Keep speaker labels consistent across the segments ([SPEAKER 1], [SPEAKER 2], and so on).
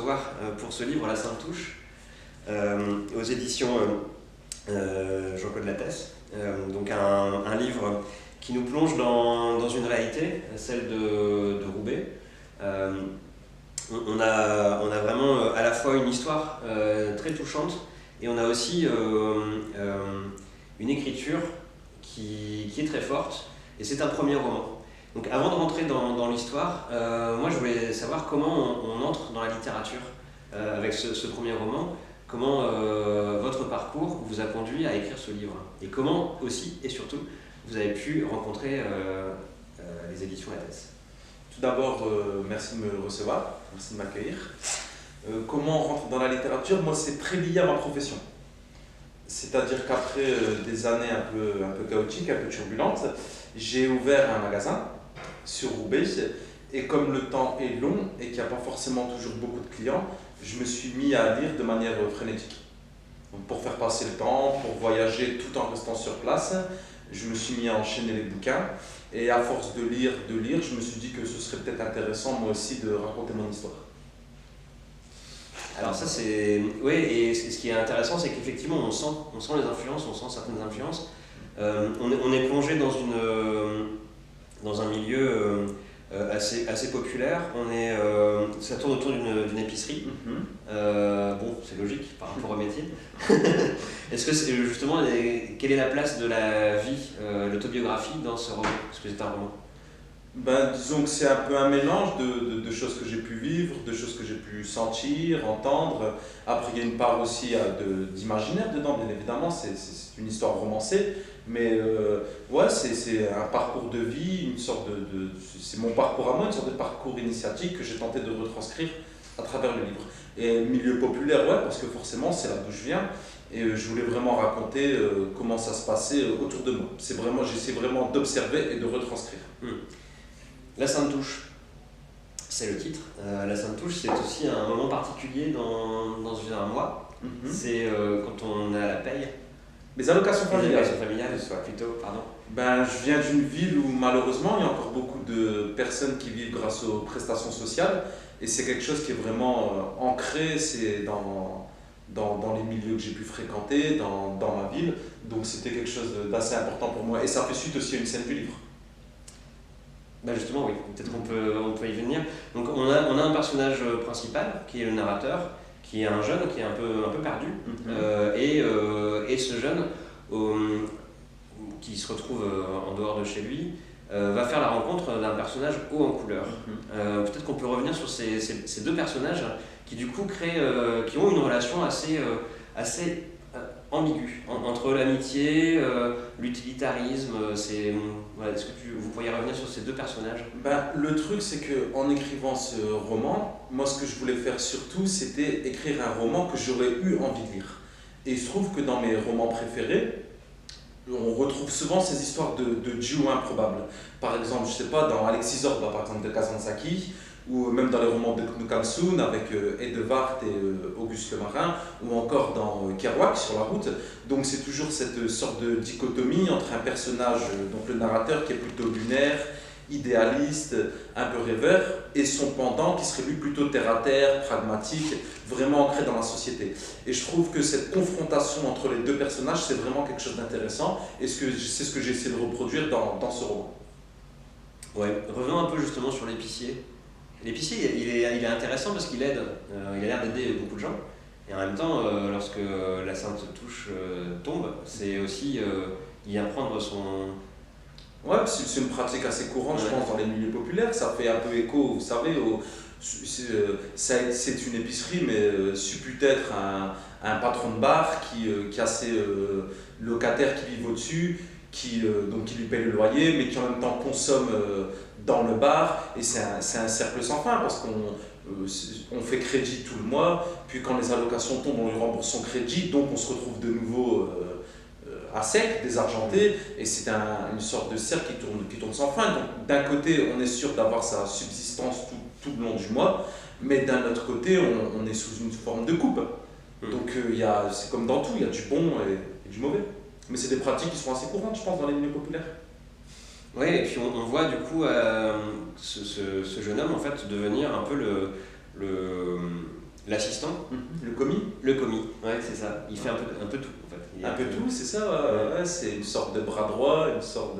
[SPEAKER 1] recevoir pour ce livre La Sainte Touche, aux éditions Jean-Claude Lattès. Donc un livre qui nous plonge dans une réalité, celle de Roubaix. On a vraiment à la fois une histoire très touchante et on a aussi une écriture qui est très forte, et c'est un premier roman. Donc avant de rentrer dans l'histoire, moi je voulais savoir comment on entre dans la littérature avec ce premier roman, comment votre parcours vous a conduit à écrire ce livre, et comment aussi et surtout vous avez pu rencontrer les éditions Lattès.
[SPEAKER 2] Tout d'abord, merci de me recevoir, merci de m'accueillir. Comment on rentre dans la littérature? Moi, c'est très lié à ma profession. C'est-à-dire qu'après des années un peu chaotiques, un peu turbulentes, j'ai ouvert un magasin sur Roubaix. Et comme le temps est long et qu'il n'y a pas forcément toujours beaucoup de clients, je me suis mis à lire de manière frénétique. Donc pour faire passer le temps, pour voyager tout en restant sur place, je me suis mis à enchaîner les bouquins. Et à force de lire, je me suis dit que ce serait peut-être intéressant moi aussi de raconter mon histoire.
[SPEAKER 1] Alors ça c'est... Oui, et ce qui est intéressant, c'est qu'effectivement on sent les influences, on sent certaines influences. On est plongé dans un milieu assez populaire. Ça tourne autour d'une épicerie. Bon, c'est logique par rapport au métier. Est-ce que justement, quelle est la place de la vie, l'autobiographie dans ce roman? Est-ce que c'est un roman?
[SPEAKER 2] Disons que c'est un peu un mélange de choses que j'ai pu vivre, de choses que j'ai pu sentir, entendre. Après, il y a une part aussi d'imaginaire dedans, bien évidemment, c'est une histoire romancée. Mais ouais, c'est un parcours de vie, une sorte c'est mon parcours à moi, une sorte de parcours initiatique que j'ai tenté de retranscrire à travers le livre. Et milieu populaire, ouais, parce que forcément, c'est là d'où je viens. Et je voulais vraiment raconter comment ça se passait autour de moi. J'essaie vraiment d'observer et de retranscrire.
[SPEAKER 1] La Sainte Touche, c'est le titre. La Sainte Touche, c'est aussi un moment particulier dans un mois. C'est quand on est à la paye.
[SPEAKER 2] Les allocations familiales.
[SPEAKER 1] Les allocations familiales, plutôt, pardon.
[SPEAKER 2] Je viens d'une ville où malheureusement il y a encore beaucoup de personnes qui vivent grâce aux prestations sociales. Et c'est quelque chose qui est vraiment ancré, c'est dans les milieux que j'ai pu fréquenter, dans ma ville. Donc c'était quelque chose d'assez important pour moi. Et ça fait suite aussi à une scène du livre.
[SPEAKER 1] Justement, oui, peut-être qu'on peut y venir. Donc on a un personnage principal qui est le narrateur, qui est un jeune qui est un peu perdu. Et ce jeune, qui se retrouve en dehors de chez lui, va faire la rencontre d'un personnage haut en couleur. Peut-être qu'on peut revenir sur ces deux personnages qui du coup qui ont une relation assez ambiguë entre l'amitié, l'utilitarisme. Est-ce que vous pourriez revenir sur ces deux personnages?
[SPEAKER 2] Le truc, c'est qu'en écrivant ce roman, moi ce que je voulais faire surtout, c'était écrire un roman que j'aurais eu envie de lire. Et il se trouve que dans mes romans préférés, on retrouve souvent ces histoires de duos improbables. Par exemple, je sais pas, dans Alexis Zorba, par exemple, de Kazantzakis, ou même dans les romans de Knut Hamsun avec Edevard et Auguste Le Marin, ou encore dans Kerouac, Sur la route. Donc c'est toujours cette sorte de dichotomie entre un personnage, donc le narrateur qui est plutôt lunaire, idéaliste, un peu rêveur, et son pendant qui serait lui plutôt terre-à-terre, pragmatique, vraiment ancré dans la société. Et je trouve que cette confrontation entre les deux personnages, c'est vraiment quelque chose d'intéressant, et c'est ce que j'ai essayé de reproduire dans ce roman.
[SPEAKER 1] Ouais, revenons un peu justement sur l'épicier. L'épicier, il est intéressant parce qu'il aide, il a l'air d'aider beaucoup de gens. Et en même temps, lorsque la Sainte Touche tombe, c'est aussi y apprendre son...
[SPEAKER 2] Ouais, c'est une pratique assez courante, je pense, dans les milieux populaires. Ça fait un peu écho, vous savez, c'est une épicerie, mais supputé être un patron de bar qui a ses locataires qui vivent au-dessus, donc qui lui paye le loyer, mais qui en même temps consomme dans le bar. Et c'est un cercle sans fin, parce qu'on fait crédit tout le mois, puis quand les allocations tombent, on lui rembourse son crédit, donc on se retrouve de nouveau à sec, désargenté, et c'est une sorte de cercle qui tourne sans fin. Donc d'un côté, on est sûr d'avoir sa subsistance tout le long du mois, mais d'un autre côté, on est sous une forme de coupe. Donc c'est comme dans tout, il y a du bon et du mauvais. Mais c'est des pratiques qui sont assez courantes, je pense, dans les milieux populaires.
[SPEAKER 1] Oui, et puis on voit du coup ce jeune homme en fait devenir un peu l'assistant,
[SPEAKER 2] Le commis.
[SPEAKER 1] le commis, ouais, c'est ça. Il fait un peu tout en fait. Il est
[SPEAKER 2] Un peu tout, c'est ça. Ouais, c'est une sorte de bras droit, une sorte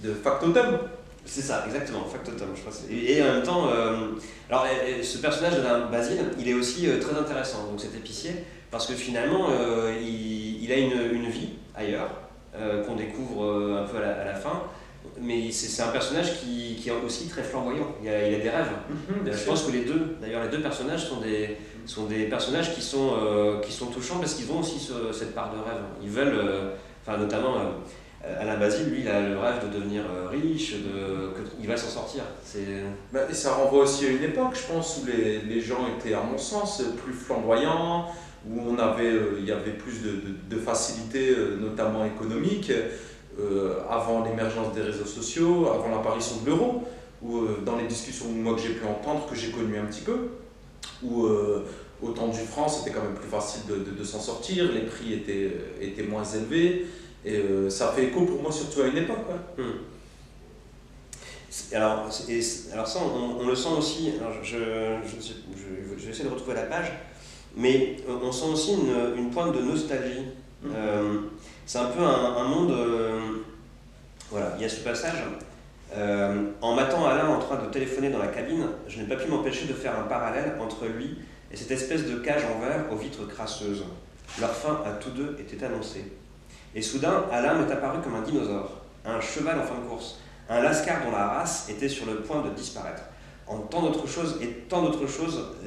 [SPEAKER 2] de factotum.
[SPEAKER 1] C'est ça, exactement, factotum, je crois. Et en même temps, alors ce personnage de Basile, il est aussi très intéressant, donc cet épicier, parce que finalement, il a une vie ailleurs, qu'on découvre un peu à la fin, mais c'est un personnage qui est aussi très flamboyant, il a des rêves. Je pense que les deux personnages sont des personnages qui sont touchants parce qu'ils ont aussi cette part de rêve. Ils veulent, enfin notamment Alain Basile, lui, il a le rêve de devenir riche, qu'il va s'en sortir.
[SPEAKER 2] Et ça renvoie aussi à une époque, je pense, où les gens étaient, à mon sens, plus flamboyants, où il y avait plus de facilité, notamment économique, avant l'émergence des réseaux sociaux, avant l'apparition de l'euro, ou dans les discussions moi, que j'ai pu entendre, que j'ai connues un petit peu, où au temps du franc, c'était quand même plus facile de s'en sortir, les prix étaient moins élevés, et ça fait écho pour moi surtout à une époque. Ouais.
[SPEAKER 1] Alors ça, on le sent aussi, alors je vais essayer de retrouver la page, mais on sent aussi une pointe de nostalgie. C'est un peu un monde... voilà, il y a ce passage. En m'attendant Alain en train de téléphoner dans la cabine, je n'ai pas pu m'empêcher de faire un parallèle entre lui et cette espèce de cage en verre aux vitres crasseuses. Leur fin à tous deux était annoncée. Et soudain, Alain m'est apparu comme un dinosaure, un cheval en fin de course, un lascar dont la race était sur le point de disparaître. Tant d'autres choses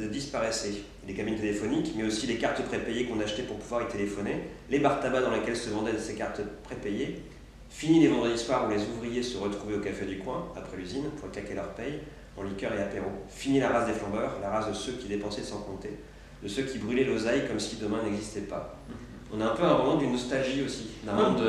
[SPEAKER 1] disparaissaient. Les cabines téléphoniques, mais aussi les cartes prépayées qu'on achetait pour pouvoir y téléphoner, les bars tabac dans lesquels se vendaient ces cartes prépayées. Fini les vendredis soirs où les ouvriers se retrouvaient au café du coin, après l'usine, pour claquer leur paye, en liqueur et apéro. Fini la race des flambeurs, la race de ceux qui dépensaient sans compter, de ceux qui brûlaient l'oseille comme si demain n'existait pas. On a un peu un moment d'une nostalgie aussi, d'un monde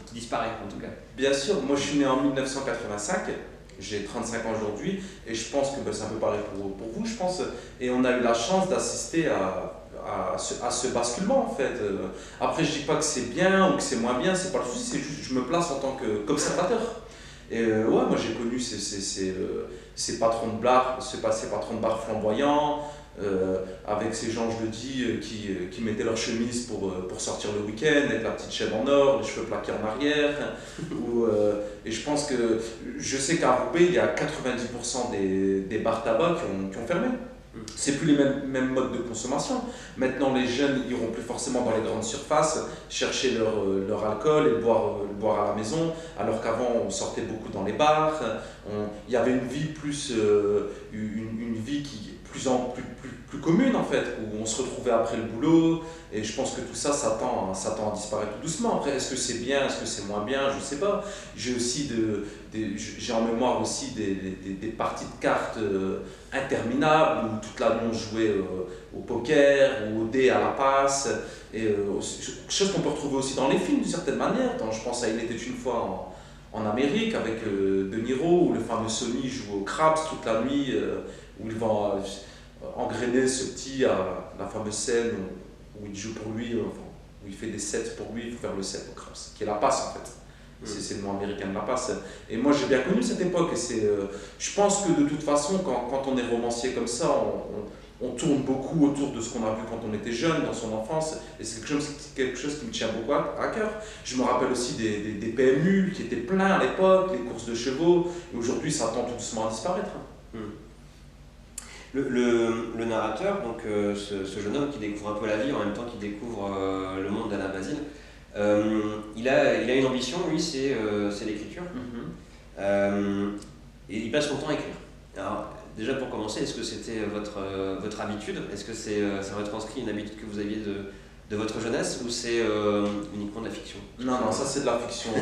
[SPEAKER 1] qui disparaît en tout cas.
[SPEAKER 2] Bien sûr, moi je suis né en 1985, j'ai 35 ans aujourd'hui, et je pense que c'est un peu pareil pour vous, je pense, et on a eu la chance d'assister à ce basculement en fait. Après je dis pas que c'est bien ou que c'est moins bien, c'est pas le souci, c'est juste que je me place en tant qu'observateur. Et ouais, moi j'ai connu ces patrons de bar, ces patrons de bar flamboyants, avec ces gens, je le dis, qui mettaient leur chemise pour sortir le week-end, avec la petite chaîne en or, les cheveux plaqués en arrière. Et je pense que, je sais qu'à Roubaix, il y a 90% des bars tabac qui ont fermé. C'est plus les mêmes modes de consommation. Maintenant, les jeunes iront plus forcément dans les grandes surfaces chercher leur alcool et le boire à la maison, alors qu'avant, on sortait beaucoup dans les bars. Il y avait une vie une vie qui plus commune en fait, où on se retrouvait après le boulot, et je pense que tout ça tend à disparaître tout doucement. Après, est-ce que c'est bien, est-ce que c'est moins bien, je sais pas. J'ai aussi j'ai en mémoire aussi des parties de cartes interminables, où toute la nuit on jouait au poker ou au dé à la passe, et chose qu'on peut retrouver aussi dans les films d'une certaine manière. Je pense à Il était une fois en Amérique avec De Niro, où le fameux Sonny joue au craps toute la nuit, où il va engrainer ce petit à la fameuse scène où il joue pour lui, où il fait des sets pour lui, il faut faire le set au craps, qui est la passe en fait. C'est le nom américain de la passe. Et moi j'ai bien connu cette époque, et je pense que de toute façon, quand on est romancier comme ça, on tourne beaucoup autour de ce qu'on a vu quand on était jeune, dans son enfance, et c'est quelque chose qui me tient beaucoup à cœur. Je me rappelle aussi des PMU qui étaient pleins à l'époque, les courses de chevaux, et aujourd'hui ça tend tout doucement à disparaître.
[SPEAKER 1] Le narrateur, donc ce jeune homme qui découvre un peu la vie en même temps qu'il découvre le monde d'Alain Basile, il a une ambition, lui, c'est l'écriture. Et il passe son temps à écrire. Alors, déjà pour commencer, est-ce que c'était votre habitude? Est-ce que ça retranscrit une habitude que vous aviez de votre jeunesse, ou c'est uniquement de la fiction?
[SPEAKER 2] Non, ça c'est de la fiction.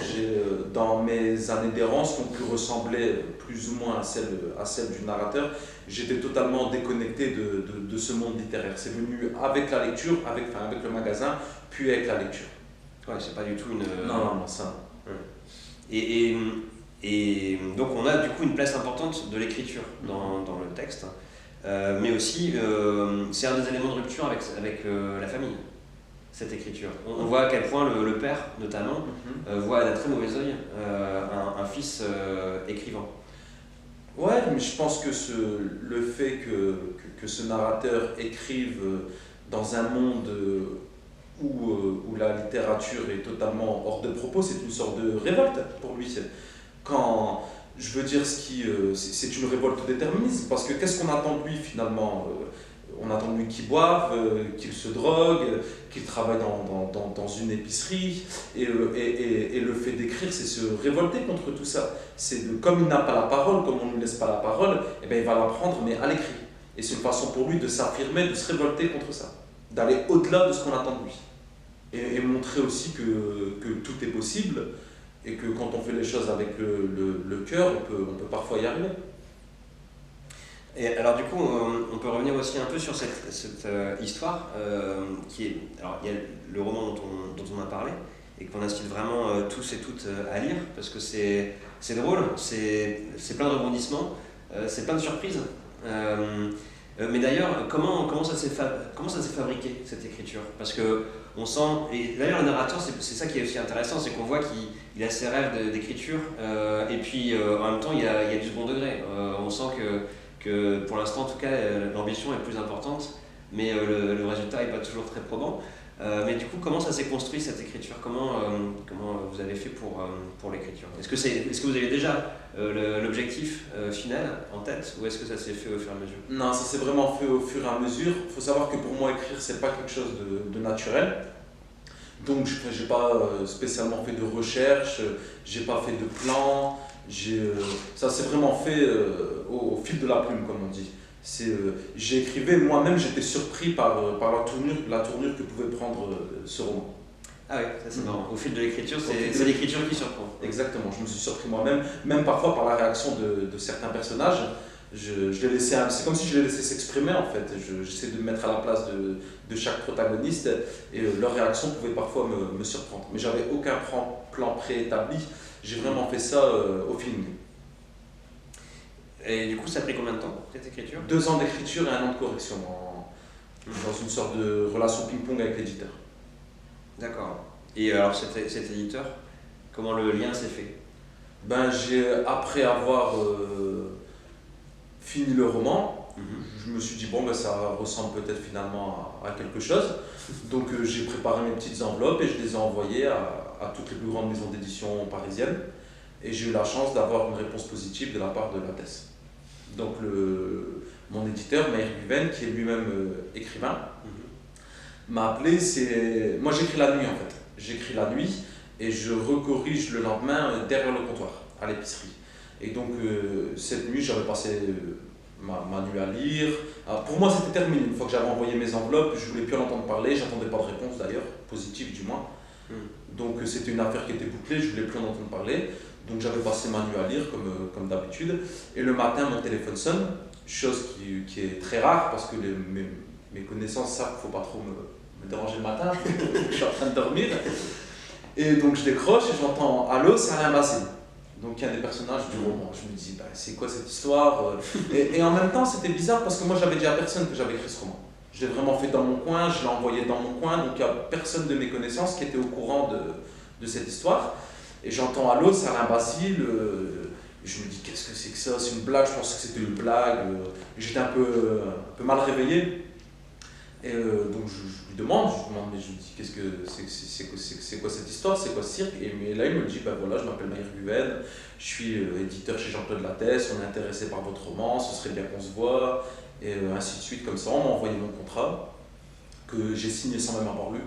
[SPEAKER 2] Dans mes années d'errance, qui ont pu ressembler plus ou moins à celle du narrateur, j'étais totalement déconnecté de ce monde littéraire. C'est venu avec la lecture, avec le magasin, puis avec la lecture.
[SPEAKER 1] Ouais, c'est pas du tout une...
[SPEAKER 2] Non, ça.
[SPEAKER 1] Et donc on a du coup une place importante de l'écriture dans le texte, mais aussi c'est un des éléments de rupture avec la famille, cette écriture. On voit à quel point le père, notamment, voit d'un très mauvais œil un fils écrivant.
[SPEAKER 2] Ouais, mais je pense que le fait que ce narrateur écrive dans un monde où la littérature est totalement hors de propos, c'est une sorte de révolte pour lui. Quand, je veux dire, c'est une révolte déterministe, parce que qu'est-ce qu'on attend de lui finalement? On attend de lui qu'il boive, qu'il se drogue, qu'il travaille dans une épicerie. Et le fait d'écrire, c'est se révolter contre tout ça. Comme il n'a pas la parole, comme on ne lui laisse pas la parole, eh ben, il va la prendre, mais à l'écrit. Et c'est une façon pour lui de s'affirmer, de se révolter contre ça, d'aller au-delà de ce qu'on attend de lui. Et montrer aussi que tout est possible, et que quand on fait les choses avec le cœur, on peut parfois y arriver.
[SPEAKER 1] Et alors du coup, on peut revenir aussi un peu sur cette histoire qui est... Alors il y a le roman dont on a parlé et qu'on incite vraiment tous et toutes à lire parce que c'est drôle, c'est plein de rebondissements, c'est plein de surprises. Mais d'ailleurs, comment ça s'est fabriqué cette écriture? Parce que on sent, et d'ailleurs le narrateur, c'est ça qui est aussi intéressant, c'est qu'on voit qu'il a ses rêves d'écriture et puis en même temps il y a du second degré. On sent que pour l'instant en tout cas l'ambition est plus importante mais le résultat n'est pas toujours très probant. Mais du coup comment ça s'est construit cette écriture? Comment vous avez fait pour l'écriture? Est-ce que vous avez déjà l'objectif final en tête ou est-ce que ça s'est fait au fur et à mesure?
[SPEAKER 2] Non, ça s'est vraiment fait au fur et à mesure. Il faut savoir que pour moi écrire c'est pas quelque chose de naturel. Donc je n'ai pas spécialement fait de recherche, j'ai pas fait de plan. Ça s'est vraiment fait au fil de la plume, comme on dit. J'écrivais, moi-même j'étais surpris par la tournure que pouvait prendre ce roman.
[SPEAKER 1] Ah oui, ça c'est marrant. Au fil de l'écriture, c'est l'écriture qui surprend.
[SPEAKER 2] Exactement, je me suis surpris moi-même, même parfois par la réaction de certains personnages. C'est comme si je les laissais s'exprimer en fait. J'essaie de me mettre à la place de chaque protagoniste et leur réaction pouvait parfois me surprendre. Mais j'avais aucun plan préétabli. J'ai vraiment fait ça au feeling.
[SPEAKER 1] Et du coup, ça a pris combien de temps, cette écriture?
[SPEAKER 2] 2 ans d'écriture et 1 an de correction, dans une sorte de relation ping-pong avec l'éditeur.
[SPEAKER 1] D'accord. Et alors, cet éditeur, comment le lien s'est fait?
[SPEAKER 2] Ben, après avoir fini le roman, je me suis dit, bon, ben, ça ressemble peut-être finalement à quelque chose. Donc, j'ai préparé mes petites enveloppes et je les ai envoyées à toutes les plus grandes maisons d'édition parisiennes. Et j'ai eu la chance d'avoir une réponse positive de la part de l'ATES. Donc mon éditeur, Maïr Guven, qui est lui-même écrivain, m'a appelé. Moi j'écris la nuit en fait. J'écris la nuit et je recorrige le lendemain derrière le comptoir, à l'épicerie. Et donc cette nuit j'avais passé ma nuit à lire. Alors, pour moi c'était terminé. Une fois que j'avais envoyé mes enveloppes, je ne voulais plus en entendre parler. J'attendais pas de réponse d'ailleurs, positive du moins. Donc c'était une affaire qui était bouclée, je ne voulais plus en entendre parler. Donc j'avais passé ma nuit à lire comme d'habitude. Et le matin, mon téléphone sonne, chose qui est très rare parce que mes connaissances savent qu'il ne faut pas trop me déranger le matin, je suis en train de dormir. Et donc je décroche et j'entends allô, c'est Alain Basile. Donc il y a des personnages du roman. Je me dis, bah, c'est quoi cette histoire? Et en même temps, c'était bizarre parce que moi j'avais dit à personne que j'avais écrit ce roman. Je l'ai vraiment fait dans mon coin, je l'ai envoyé dans mon coin, donc il n'y a personne de mes connaissances qui était au courant de cette histoire. Et j'entends allô, c'est Alain Basile. Je me dis, qu'est-ce que c'est que ça? C'est une blague, je pensais que c'était une blague. J'étais un peu mal réveillé. Et donc je lui demande, mais je lui dis, qu'est-ce que c'est quoi cette histoire? C'est quoi ce cirque? Et là il me dit, ben voilà, je m'appelle Maïr Guven, je suis éditeur chez Jean-Claude Lattès, on est intéressé par votre roman, ce serait bien qu'on se voit, et ainsi de suite, comme ça. On m'a envoyé mon contrat, que j'ai signé sans même avoir lu,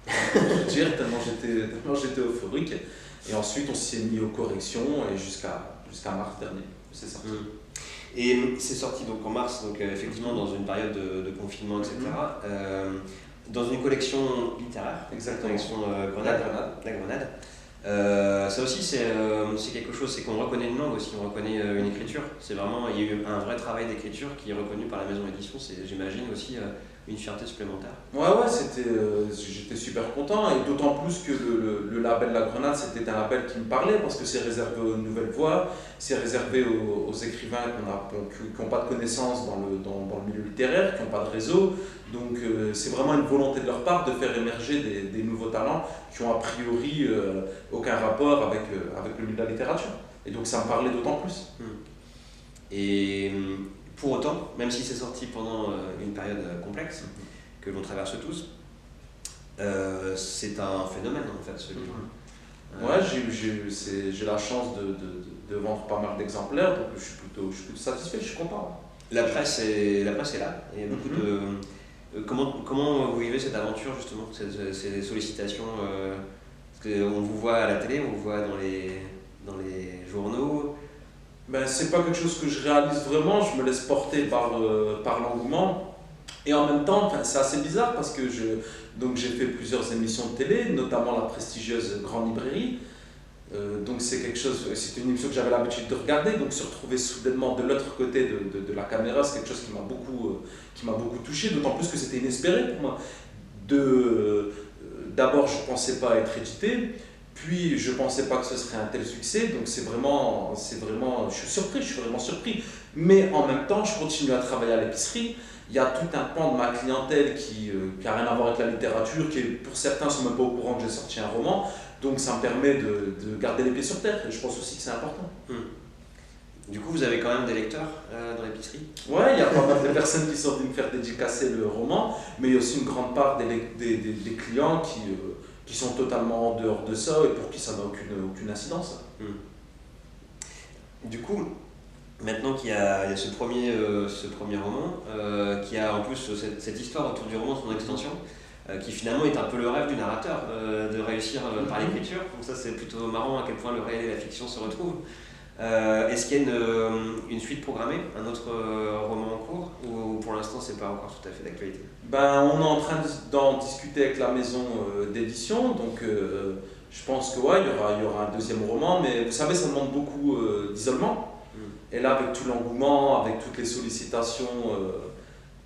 [SPEAKER 2] je veux dire, tellement j'étais euphorique. Et ensuite on s'est mis aux corrections et jusqu'à mars dernier, c'est sorti.
[SPEAKER 1] Et c'est sorti donc en mars, donc effectivement dans une période de confinement, etc. Dans une collection littéraire,
[SPEAKER 2] exactement.
[SPEAKER 1] Collection La Grenade. Ça aussi c'est quelque chose, c'est qu'on reconnaît une langue aussi, on reconnaît une écriture. C'est vraiment, il y a eu un vrai travail d'écriture qui est reconnu par la maison d'édition. C'est, j'imagine aussi une fierté supplémentaire.
[SPEAKER 2] Ouais, j'étais super content, et d'autant plus que le label La Grenade, c'était un label qui me parlait parce que c'est réservé aux nouvelles voix, c'est réservé aux écrivains qui n'ont pas de connaissances dans le milieu littéraire, qui n'ont pas de réseau. Donc c'est vraiment une volonté de leur part de faire émerger des nouveaux talents qui ont a priori aucun rapport avec le milieu de la littérature. Et donc ça me parlait d'autant plus.
[SPEAKER 1] Et pour autant, même si c'est sorti pendant une période complexe, que l'on traverse tous, c'est un phénomène en fait ce livre.
[SPEAKER 2] Ouais, j'ai la chance de vendre pas mal d'exemplaires, donc je suis plutôt satisfait, je suis content.
[SPEAKER 1] La presse est là, et beaucoup de... Comment vous vivez cette aventure justement, ces sollicitations parce qu'on vous voit à la télé, on vous voit dans les journaux.
[SPEAKER 2] Ben, c'est pas quelque chose que je réalise vraiment, je me laisse porter par l'engouement. Et en même temps, c'est assez bizarre parce que j'ai fait plusieurs émissions de télé, notamment la prestigieuse Grande Librairie. Donc c'était une émission que j'avais l'habitude de regarder, donc se retrouver soudainement de l'autre côté de la caméra, c'est quelque chose qui m'a beaucoup touché, d'autant plus que c'était inespéré pour moi. D'abord, je ne pensais pas être édité, puis je ne pensais pas que ce serait un tel succès, donc je suis vraiment surpris. Mais en même temps, je continue à travailler à l'épicerie. Il y a tout un pan de ma clientèle qui n'a rien à voir avec la littérature, qui pour certains ne sont même pas au courant que j'ai sorti un roman. Donc ça me permet de garder les pieds sur terre, et je pense aussi que c'est important.
[SPEAKER 1] Du coup, vous avez quand même des lecteurs dans l'épicerie?
[SPEAKER 2] Ouais, il y a pas mal de personnes qui sont venues me faire dédicacer le roman, mais il y a aussi une grande part des clients qui sont totalement en dehors de ça et pour qui ça n'a aucune incidence.
[SPEAKER 1] Du coup, maintenant qu'il y a ce premier roman, qui a en plus cette histoire autour du roman, son extension, qui finalement est un peu le rêve du narrateur, de réussir par l'écriture. Donc ça c'est plutôt marrant à quel point le réel et la fiction se retrouvent. Est-ce qu'il y a une suite programmée, un autre roman en cours, ou pour l'instant c'est pas encore tout à fait d'actualité?
[SPEAKER 2] Ben, on est en train d'en discuter avec la maison d'édition, donc je pense que ouais, il y aura un deuxième roman, mais vous savez ça demande beaucoup d'isolement. Et là avec tout l'engouement, avec toutes les sollicitations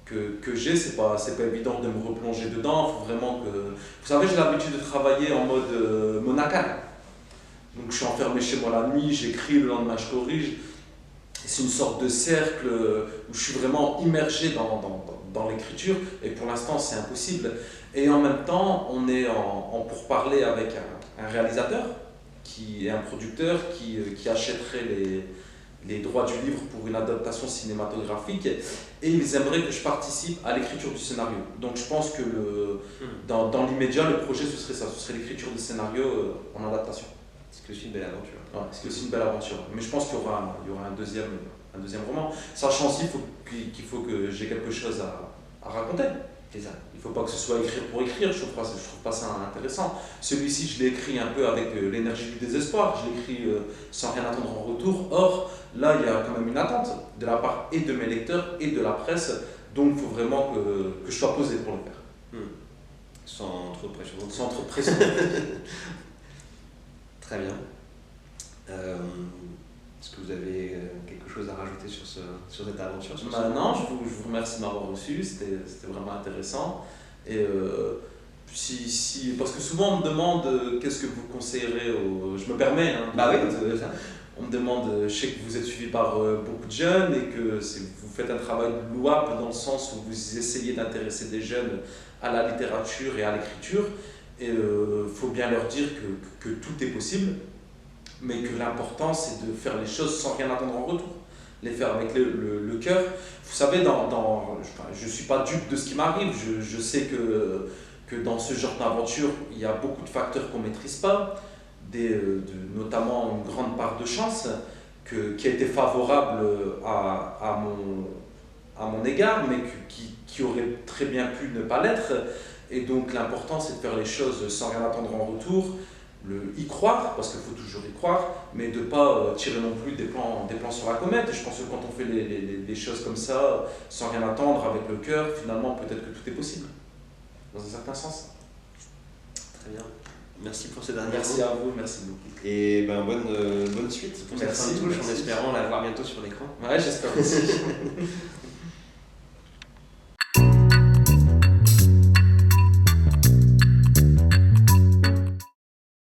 [SPEAKER 2] que j'ai, c'est pas évident de me replonger dedans. Faut vraiment que... Vous savez, j'ai l'habitude de travailler en mode monacal. Donc je suis enfermé chez moi la nuit, j'écris, le lendemain je corrige. C'est une sorte de cercle où je suis vraiment immergé dans l'écriture, et pour l'instant c'est impossible. Et en même temps, on est en pourparlers avec un réalisateur et un producteur qui achèterait les droits du livre pour une adaptation cinématographique, et ils aimeraient que je participe à l'écriture du scénario. Donc je pense que dans l'immédiat, le projet ce serait l'écriture du scénario en adaptation.
[SPEAKER 1] C'est aussi une belle aventure.
[SPEAKER 2] Ouais, c'est aussi une belle aventure. Mais je pense qu'il y aura un deuxième roman, sachant aussi qu'il faut que j'ai quelque chose à raconter.
[SPEAKER 1] C'est ça.
[SPEAKER 2] Il ne faut pas que ce soit écrire pour écrire, je trouve pas ça intéressant. Celui-ci, je l'ai écrit un peu avec l'énergie du désespoir, je l'ai écrit sans rien attendre en retour. Or, là, il y a quand même une attente de la part et de mes lecteurs et de la presse, donc il faut vraiment que je sois posé pour le faire.
[SPEAKER 1] Sans trop de pression.
[SPEAKER 2] Sans trop de pression.
[SPEAKER 1] Très bien. Est-ce que vous avez quelque chose à rajouter sur cette aventure?
[SPEAKER 2] Non, je vous remercie de m'avoir reçu, c'était vraiment intéressant. Et parce que souvent on me demande qu'est-ce que vous conseillerez je me permets, hein,
[SPEAKER 1] bah oui,
[SPEAKER 2] on me demande, je sais que vous êtes suivi par beaucoup de jeunes et que vous faites un travail louable dans le sens où vous essayez d'intéresser des jeunes à la littérature et à l'écriture. Et faut bien leur dire que tout est possible, mais que l'important c'est de faire les choses sans rien attendre en retour, les faire avec le cœur. Vous savez, je ne suis pas dupe de ce qui m'arrive, je sais que dans ce genre d'aventure, il y a beaucoup de facteurs qu'on ne maîtrise pas, notamment une grande part de chance qui a été favorable à mon égard, mais qui aurait très bien pu ne pas l'être. Et donc l'important c'est de faire les choses sans rien attendre en retour, y croire, parce qu'il faut toujours y croire, mais de ne pas tirer non plus des plans sur la comète. Et je pense que quand on fait les choses comme ça, sans rien attendre, avec le cœur, finalement peut-être que tout est possible, dans un certain sens.
[SPEAKER 1] Très bien. Merci pour ces derniers mots.
[SPEAKER 2] Merci à vous, merci beaucoup.
[SPEAKER 1] Et bonne suite pour cette fin de touche, en espérant la voir bientôt sur l'écran.
[SPEAKER 2] Ouais, j'espère aussi.